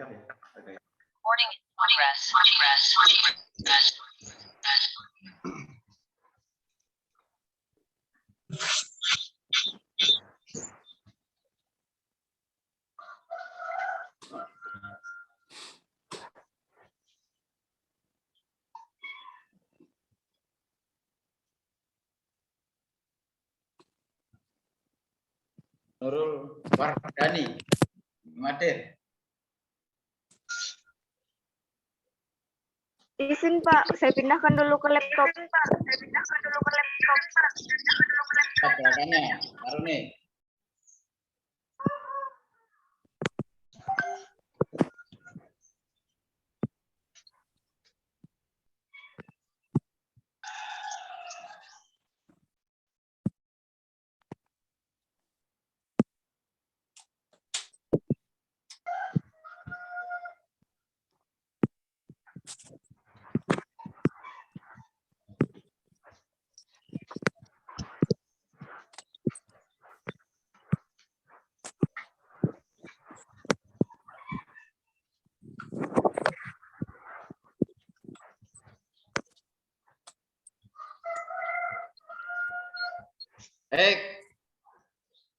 Morning in progress. Nurul Wardani, Madir. Izin Pak, saya pindahkan dulu ke laptop. Gerakannya, taruh nih.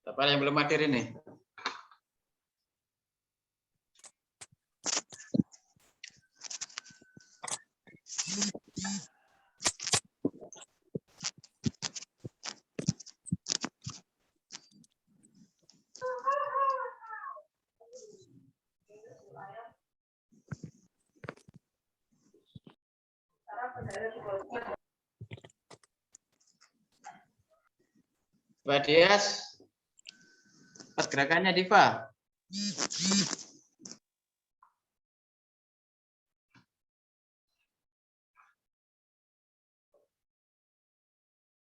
Siapa yang belum hadir ini? Mbak Dias, pas gerakannya Diva.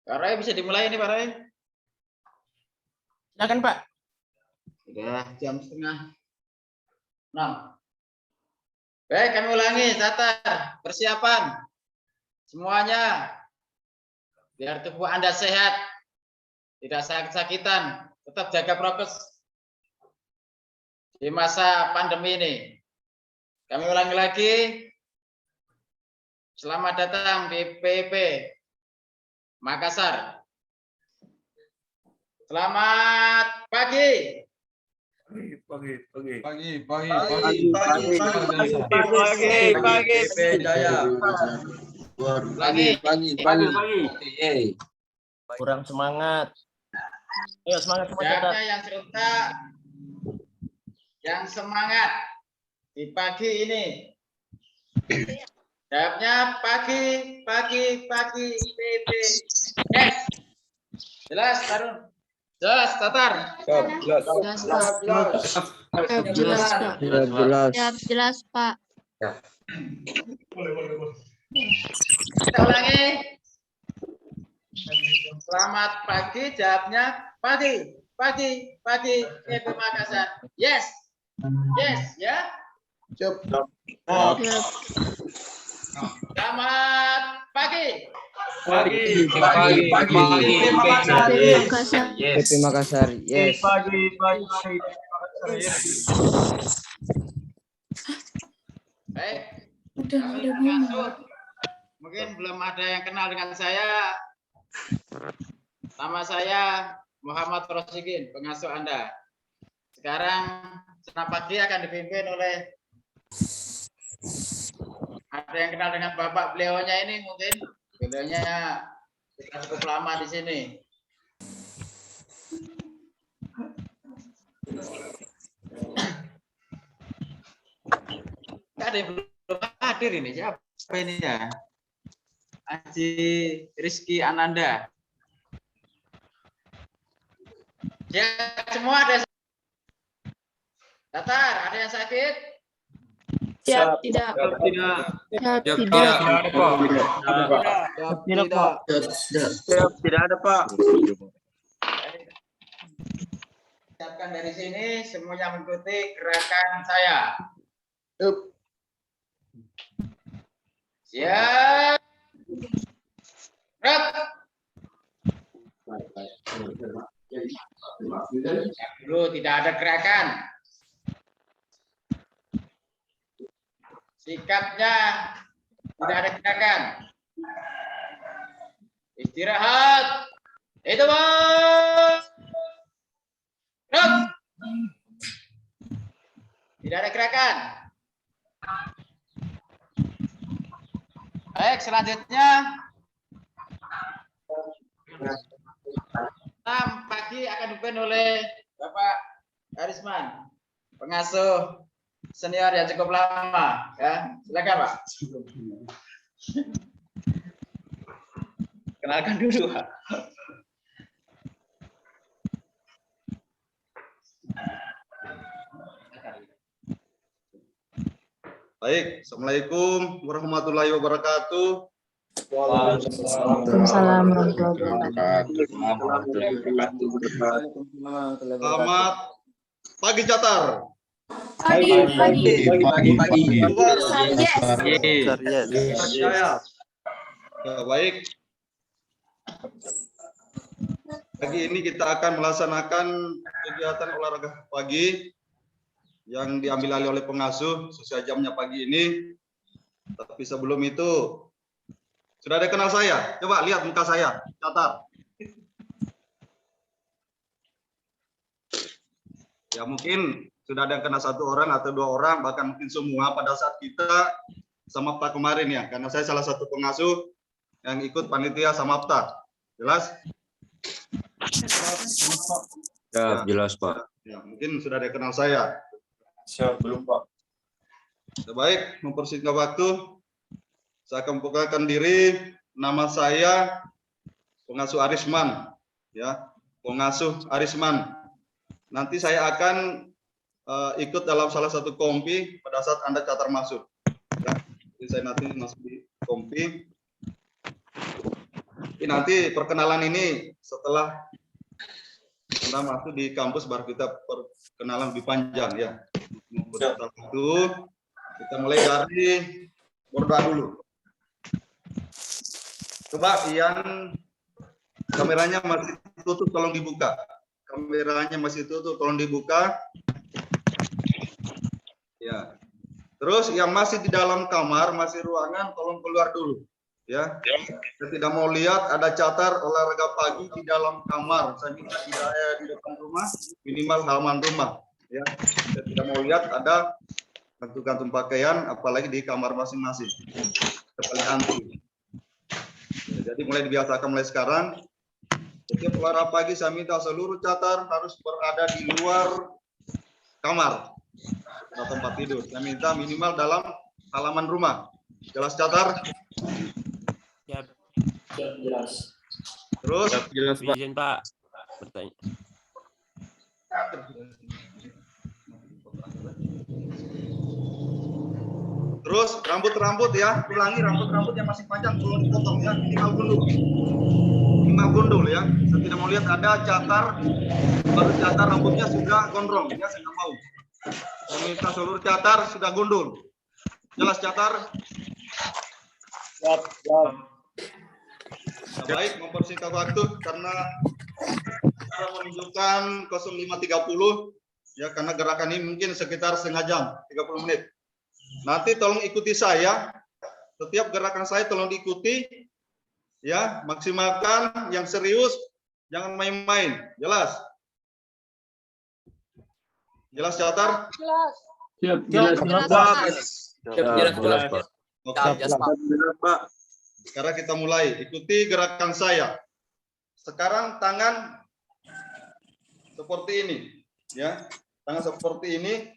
Pak Roy bisa dimulai ini Pak Roy? Silakan Pak. Sudah jam 5:30. Baik, kami ulangi, Tatar, persiapan. Semuanya, biar tubuh Anda sehat, tidak sakit-sakitan, tetap jaga prokes di masa pandemi ini. Kami ulangi lagi, selamat datang di PP Makassar. Selamat pagi. Pagi. Kurang semangat. Ayo semangat semua. Jawabnya yang serentak, yang semangat di pagi ini. Jawabnya pagi. PP. Yes. Jelas, Tarun. Jelas, Tatar. Jelas Pak. Kita ulangi. Selamat pagi, jawabnya pagi. PP Makassar. Yes, ya. Selamat pagi. PP Makassar. Yes. Baik. Kami masuk. Mungkin belum ada yang kenal dengan saya. Nama saya Muhammad Rosikin, pengasuh Anda. Sekarang senam pagi akan dipimpin oleh, ada yang kenal dengan bapak beliaunya ini mungkin. Beliaunya sudah cukup lama di sini. Ada yang belum hadir ini, siapa ini ya? Haji Rizky Ananda. Ya, semua ada. Tatar, ada yang sakit? Siap, tidak. Tidak ada Pak. Siapkan dari sini, semuanya mengikuti gerakan saya. Siap. Gerak. Dulu tidak ada gerakan. Sikapnya tidak ada gerakan. Istirahat. Itu bos. Gerak. Tidak ada gerakan. Baik, selanjutnya 6 pagi akan dipimpin oleh Bapak Arisman, pengasuh senior yang cukup lama. Ya, silakan Pak. Kenalkan dulu Pak. Baik, Assalamualaikum warahmatullahi wabarakatuh. Waalaikumsalam warahmatullahi Selamat pagi Catar. Pagi. Ya, baik. Pagi ini kita akan melaksanakan kegiatan olahraga pagi yang diambil alih oleh pengasuh sesuai jamnya pagi ini. Tapi sebelum itu, sudah ada kenal saya? Coba lihat muka saya, catat. Ya mungkin sudah ada yang kenal 1 orang atau 2 orang, bahkan mungkin semua pada saat kita Samapta kemarin ya, karena saya salah satu pengasuh yang ikut panitia Samapta. Jelas? Ya, jelas Pak. Ya, mungkin sudah ada yang kenal saya. Siap, belum Pak. Baik, mempersingkat waktu, saya akan memperkenalkan diri. Nama saya pengasuh Arisman, ya, pengasuh Arisman. Nanti saya akan ikut dalam salah satu kompi pada saat Anda catar masuk. Ya, jadi saya nanti masuk di kompi. Jadi nanti perkenalan ini setelah Anda masuk di kampus baru kita perkenalan lebih panjang ya. Itu kita mulai dari berdoa dulu. Coba yang kameranya masih tutup tolong dibuka. Kameranya masih tutup tolong dibuka. Ya. Terus yang masih di dalam kamar, masih ruangan tolong keluar dulu. Ya. Saya tidak mau lihat ada catar olahraga pagi di dalam kamar. Saya minta tidak ada di depan rumah, minimal halaman rumah. Ya, saya tidak mau lihat ada gantung-gantung pakaian, apalagi di kamar masing-masing. Paling anti. Ya, jadi mulai dibiasakan mulai sekarang. Setiap olahraga pagi saya minta seluruh catar harus berada di luar kamar atau tempat tidur. Saya minta minimal dalam halaman rumah. Jelas catar? Ya, Jelas. Terus? Jelas Pak. izin Pak. Bertanya. Terus rambut-rambut ya, ulangi rambut-rambut yang masih panjang belum dipotong ya, minimal gundul. Minimal gundul ya. Saya tidak mau lihat ada catar, baru catar rambutnya sudah gondrong ya, saya nggak mau. Saya minta seluruh catar sudah gundul. Jelas catar? Ya, baik, mempersingkat waktu karena kita menunjukkan 05.30 ya, karena gerakan ini mungkin sekitar setengah jam, 30 menit. Nanti tolong ikuti saya. Setiap gerakan saya tolong diikuti. Ya, maksimalkan yang serius, jangan main-main. Jelas? Jelas catar? Jelas Pak. Pak. Sekarang kita mulai. Ikuti gerakan saya. Sekarang tangan seperti ini, ya. Tangan seperti ini.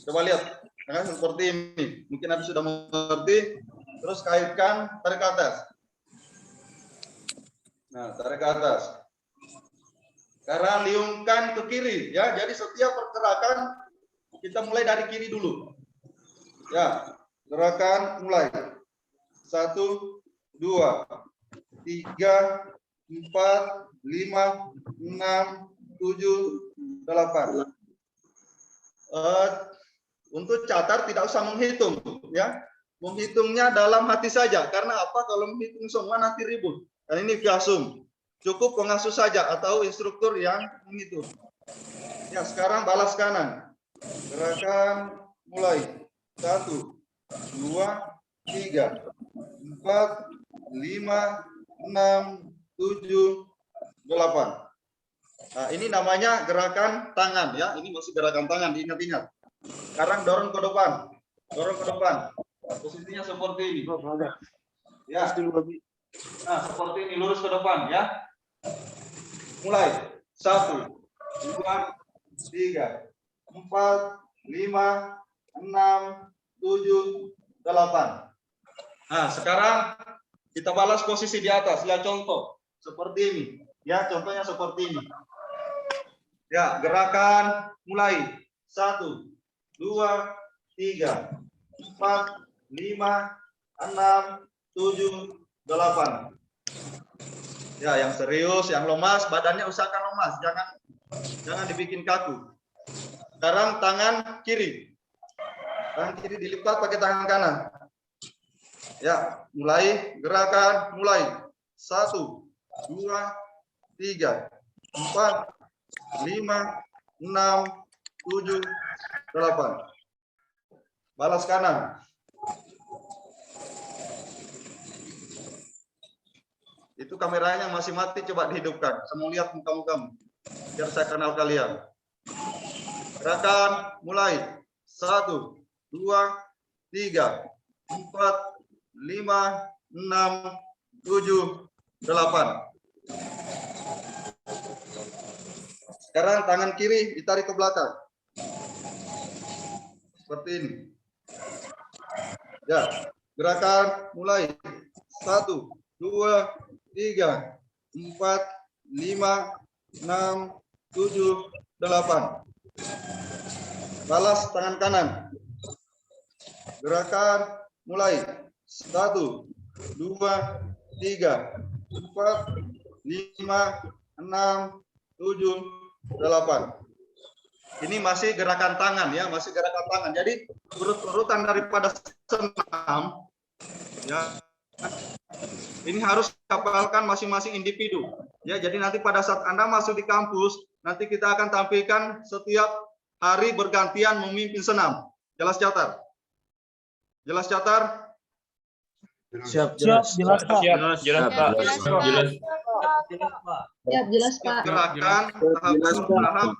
Coba lihat. Tangan seperti ini. Mungkin Anda sudah mengerti. Terus kaitkan, tarik ke atas. Nah, tarik ke atas. Sekarang liungkan ke kiri, ya. Jadi setiap pergerakan kita mulai dari kiri dulu. Ya, gerakan mulai. 1, 2, 3, 4, 5, 6, 7, 8. Untuk catar tidak usah menghitung, ya. Menghitungnya dalam hati saja. Karena apa? Kalau menghitung semua nanti ribut. Dan ini biasum. Cukup pengasuh saja atau instruktur yang menghitung. Ya, sekarang balas kanan. Gerakan mulai. 1, 2, 3, 4, 5, 6, 7, 8. Nah, ini namanya gerakan tangan ya. Ini masih gerakan tangan, diingat-ingat. Sekarang dorong ke depan. Dorong ke depan. Posisinya seperti ini. Ya. Nah, seperti ini, lurus ke depan ya. Mulai. 1, 2, 3, 4, 5, 6, 7, 8. Nah, sekarang kita balas posisi di atas. Lihat contoh. Seperti ini. Ya, contohnya seperti ini. Ya, gerakan mulai. 1, 2, 3, 4, 5, 6, 7, 8. Ya, yang serius, yang lemas, badannya usahakan lemas, jangan dibikin kaku. Sekarang tangan kiri. Tangan kiri dilipat pakai tangan kanan. Ya, mulai gerakan mulai. 1, 2, 3, 4, 5, 6, 7, 8. Balas kanan. Itu kameranya masih mati, coba dihidupkan. Saya mau lihat muka-mukamu, biar saya kenal kalian. Gerakan mulai. 1, 2, 3, 4, 5, 6, 7, 8. Sekarang tangan kiri ditarik ke belakang. Seperti ini. Ya, gerakan mulai. 1, 2, 3, 4, 5, 6, 7, 8. Balas tangan kanan. Gerakan mulai. 1, 2, 3, 4, 5, 6, 7, 8. Ini masih gerakan tangan ya, masih gerakan tangan. Jadi urut-urutan daripada senam ya. Ini harus hafalkan masing-masing individu. Ya, jadi nanti pada saat Anda masuk di kampus, nanti kita akan tampilkan setiap hari bergantian memimpin senam. Jelas catat? Jelas catat? Siap, Jelas, Pak. Jelas, Pak. Gerakan tahap per tahap.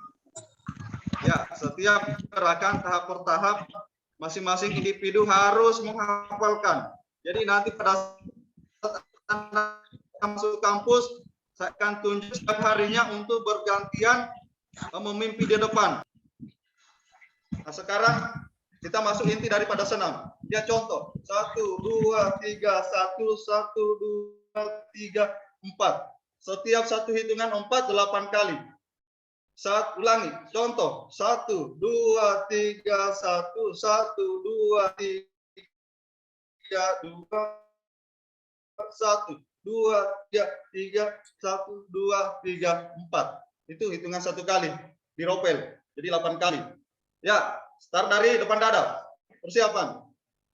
Ya, setiap gerakan tahap per tahap masing-masing individu harus menghafalkan. Jadi nanti pada saat Anda masuk kampus, saya akan tunjuk setiap harinya untuk bergantian memimpin di depan. Nah, sekarang kita masuk inti daripada senam. Dia contoh. 1, 2, 3, 1, 1, 2, 3, 4. Setiap satu hitungan 4, 8 kali. Ulangi. Contoh. 1, 2, 3, 1, 1, 2, 3, 2, 1, 2, 3, 1, 2, 3, 4. Itu hitungan satu kali. Diropel. Jadi 8 kali. Ya, start dari depan dada. Persiapan.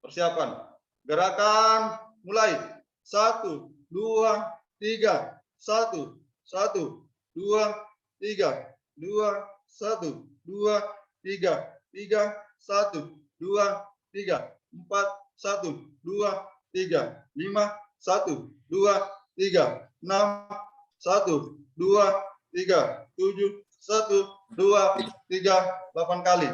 Persiapan. Gerakan mulai. 1, 2, 3, 1, 1, 2, 3, 2, 1, 2, 3, 3, 1, 2, 3, 4, 1, 2, 3, 5, 1, 2, 3, 6, 1, 2, 3, 7, 1, 2, 3, 8 kali.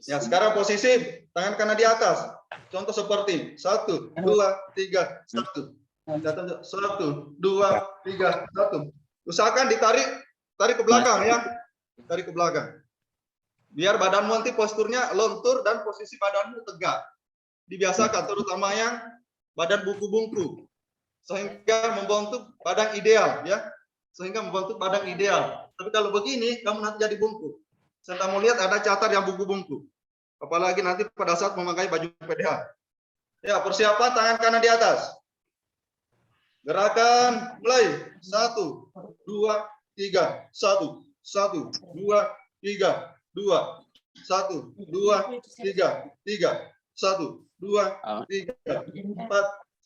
Ya, sekarang posisi tangan kanan di atas. Contoh seperti 1, 2, 3, 1. 1, 2, 3, 1. Usahakan tarik ke belakang ya. Tarik ke belakang. Biar badanmu nanti posturnya lentur dan posisi badanmu tegak. Dibiasakan terutama yang badan buku-bungku. Sehingga membentuk badan ideal ya. Sehingga membentuk badan ideal. Tapi kalau begini kamu nanti jadi bungku. Saya mau lihat ada catat yang buku-bungku. Apalagi nanti pada saat memakai baju PDH. Ya, persiapan tangan kanan di atas. Gerakan mulai. 1, 2, 3, 1, 1, 2, 3, 2, 1, 2, 3, 3, 1, 2, 3, 4,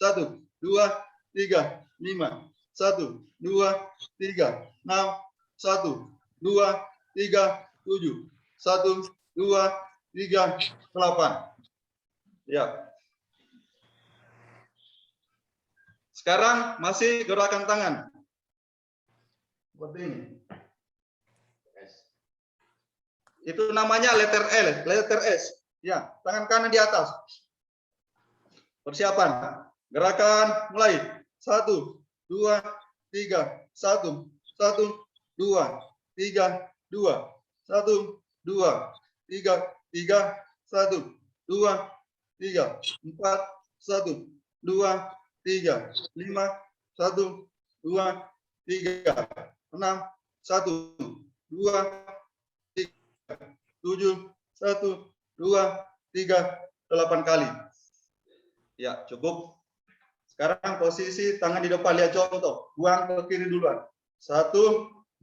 1, 2, 3, 5, 1, 2, 3, 6, 1, 2, 3, 7, 1, 2, 3, 8. Ya. Sekarang masih gerakan tangan. Seperti ini. Itu namanya letter L, letter S. Ya, tangan kanan di atas. Persiapan. Gerakan mulai. 1, 2, 3. 1, 1, 2, 3, 2. 1, 2, 3, 3, 1, 2, 3, 4, 1, 2, 3, 5, 1, 2, 3, 6, 1, 2, 7, 1, 2, 3, 8 kali. Ya, cukup. Sekarang posisi tangan di depan, lihat contoh. Buang ke kiri duluan. 1, 2,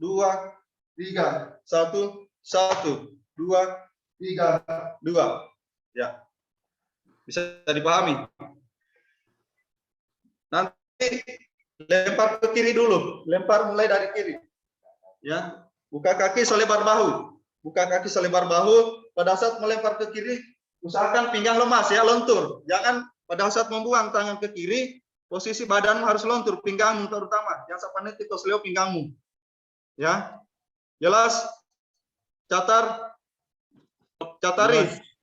3. 1, 1, 2, 3, 2. Ya. Bisa dipahami. Nanti lempar ke kiri dulu. Lempar mulai dari kiri. Ya. Buka kaki selebar bahu. Buka kaki selebar bahu. Pada saat melempar ke kiri, usahakan pinggang lemas ya, lentur. Jangan pada saat membuang tangan ke kiri, posisi badanmu harus lentur, pinggangmu terutama. Jangan sampai nanti kosleo pinggangmu. Ya. Jelas? Catari.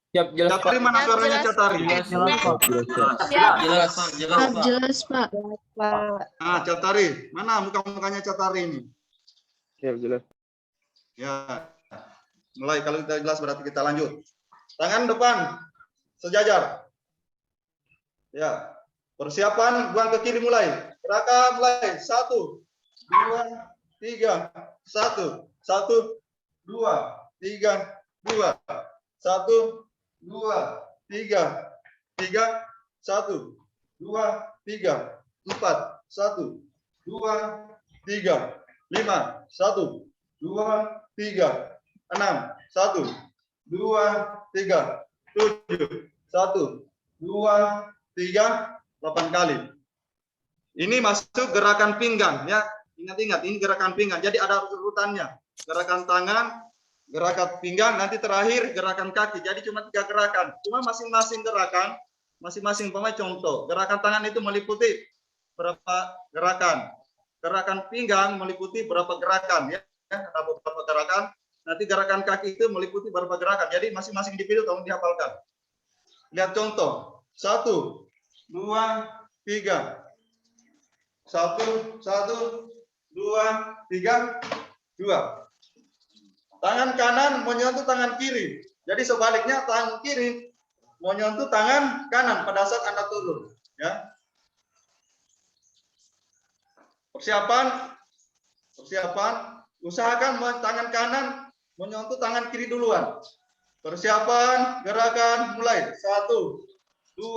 Siap, jelas, Catari Pak. mana suaranya Catari? Jelas, Pak. Nah, Catari. Mana muka-mukanya Catari ini? Siap, jelas. Ya. Mulai, kalau kita jelas berarti kita lanjut. Tangan depan sejajar. Ya. Persiapan buang ke kiri mulai. Gerakan mulai. 1, 2, 3. 1, 1, 2, 3, 2. 1, 2, 3. 3, 1, 2, 3, 4, 1, 2, 3, 5, 1, 2, 3, 6, 1, 2, 3, 7, 1, 2, 3, 8 kali. Ini masuk gerakan pinggang ya. Ingat-ingat, ini gerakan pinggang. Jadi ada urutannya. Gerakan tangan, gerakan pinggang, nanti terakhir gerakan kaki. Jadi cuma 3 gerakan. Cuma masing-masing gerakan, masing-masing pemain contoh. Gerakan tangan itu meliputi berapa gerakan. Gerakan pinggang meliputi berapa gerakan ya. Ada beberapa gerakan. Nanti gerakan kaki itu meliputi berapa gerakan. Jadi masing-masing individu tolong dihafalkan. Lihat contoh. 1, 2, 3. 1, 1, 2, 3, 2. Tangan kanan menyentuh tangan kiri. Jadi sebaliknya tangan kiri menyentuh tangan kanan pada saat Anda turun. Ya. Persiapan. Usahakan tangan kanan menyentuh tangan kiri duluan. Persiapan, gerakan, mulai. 1, 2,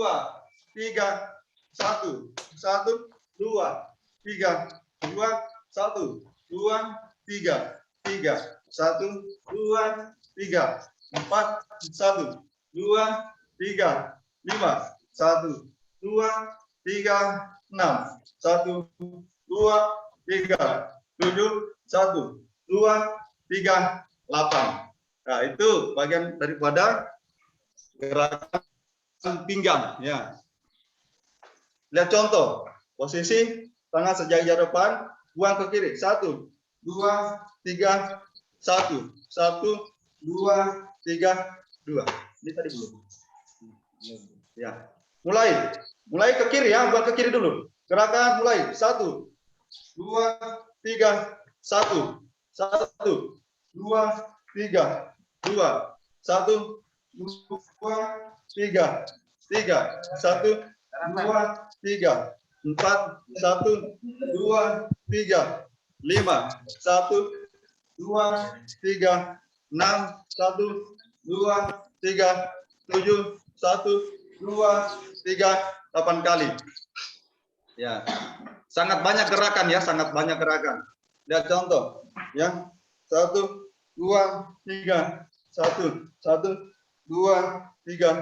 3, 1, 1, 2, 3, 2, 1, 2, 3, 3, 1, 2, 3, 4, 1, 2, 3, 5, 1, 2, 3, 6, 1, 2, 3, 7, 1, 2, 3, 8. Nah, itu bagian daripada gerakan pinggang ya. Lihat contoh. Posisi tangan sejajar depan, buang ke kiri. 1, 2, 3, 1, 1, 2, 3, 2. Ini tadi belum. Ya. Mulai ke kiri ya, buang ke kiri dulu. Gerakan mulai. 1, 2, 3, 1, 1, 2, 3, 2, 1, 2, 3, 3, 1, 2, 3, 4, 1, 2, 3, 5, 1, 2, 3, 6, 1, 2, 3, 7, 1, 2, 3, 8 kali. Ya, sangat banyak gerakan ya, sangat banyak gerakan. Lihat contoh, ya. 1, 2, 3, 1, 1, 2, 3,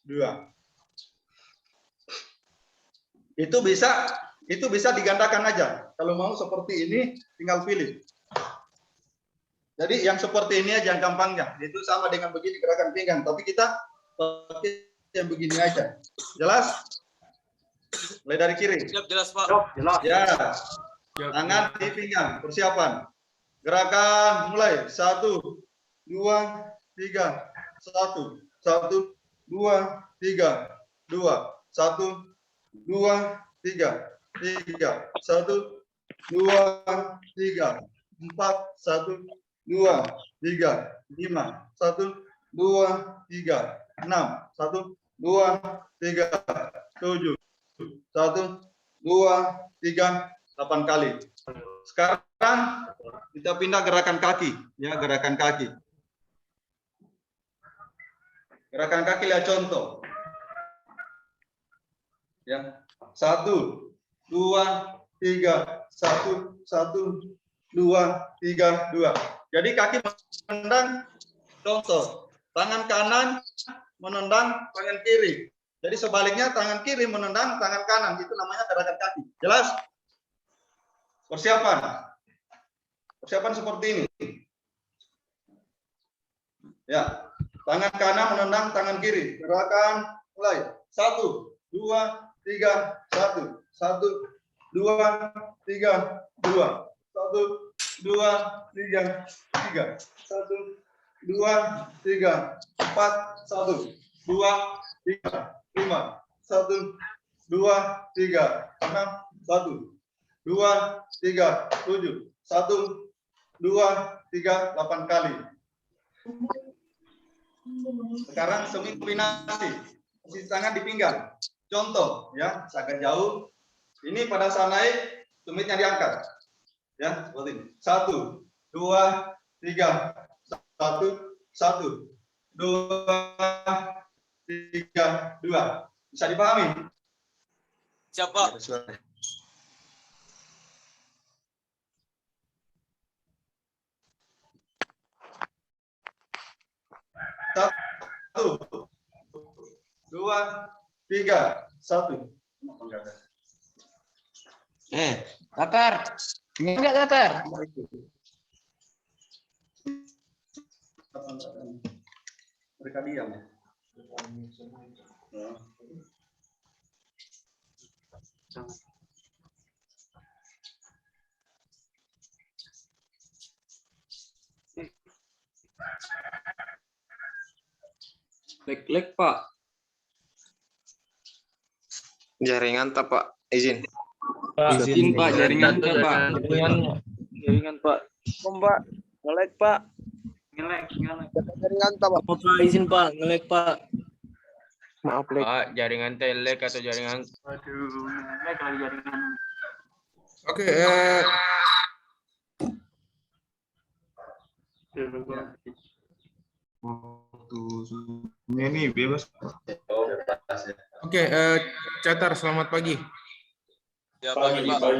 2. Itu bisa digandakan aja. Kalau mau seperti ini, tinggal pilih. Jadi yang seperti ini aja yang gampangnya. Itu sama dengan begini gerakan pinggang, tapi kita pakai yang begini aja. Jelas? Mulai dari kiri. Siap, jelas Pak. Jelas. Ya. Tangan di pinggang. Persiapan. Gerakan mulai. 1, 2, 3. 1, 1, 2, 3. 2, 1, 2, 3. 3. 1, 2, 3. 4, 1, 2, 3, 5, 1, 2, 3, 6, 1, 2, 3, 7, 1, 2, 3, 8 kali. Sekarang kita pindah gerakan kaki, ya, gerakan kaki. Gerakan kaki lihat contoh. Ya. 1, 2, 3, 1, 1, 2, 3, 2. Jadi kaki menendang, contoh. Tangan kanan menendang tangan kiri. Jadi sebaliknya tangan kiri menendang tangan kanan. Itu namanya gerakan kaki. Jelas? Persiapan. Persiapan seperti ini. Ya. Tangan kanan menendang tangan kiri. Gerakan mulai. 1, 2, 3, 1, 1, 2, 3, 2. 1, 2, 3, 3. 1, 2, 3, 4, 1, 2, 3, 5, 1, 2, 3, 6, 1, 2, 3, 7, 1, 2, 3, 8 kali. Sekarang semi kombinasi. Posisi tangan di pinggang. Contoh, ya, agak jauh. Ini pada saat naik, tumitnya diangkat. Ya, seperti ini. 1, 2, 3, 1, 1, 2, 3, 2. Bisa dipahami? Siap Pak. 1, 2, 3, 1. Tatar. Enggak Tatar. Mereka diam. Lek Pak. Jaringan tak Pak? Izin. Izin Pak, jaringan Pak. Jaringan Pak. Mbak, ngelek Pak. Ngelek. Jaringan tak Pak? Apa Pak izin Pak, ngelek Pak. Maaf lek. Pak, jaringan telek atau jaringan Oke, Ini bebas. Oke, Catar, selamat pagi. ya pagi Pak.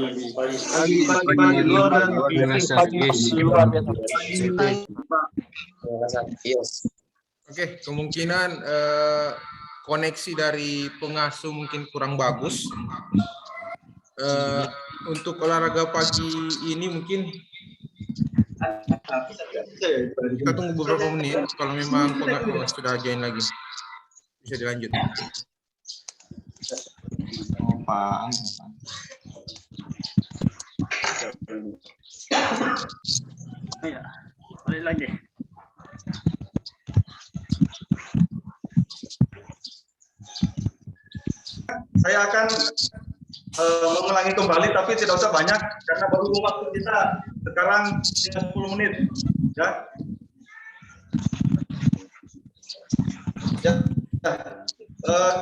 Oke, kemungkinan koneksi dari pengasuh mungkin kurang bagus. Untuk olahraga pagi ini mungkin kita tunggu beberapa menit. Kalau memang pengasuh sudah join lagi, bisa dilanjut. Balik lagi. Saya akan mengulangi kembali, tapi tidak usah banyak karena baru waktu kita sekarang 10 menit. Ya.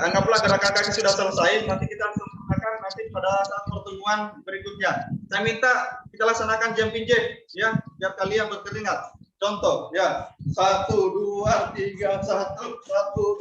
Anggaplah gerakan kaki sudah selesai. Nanti kita laksanakan nanti pada saat pertemuan berikutnya. Saya minta kita laksanakan jumping jack, ya, biar kalian berkeringat. Contoh, ya, 1, 2, 3, 1, 1.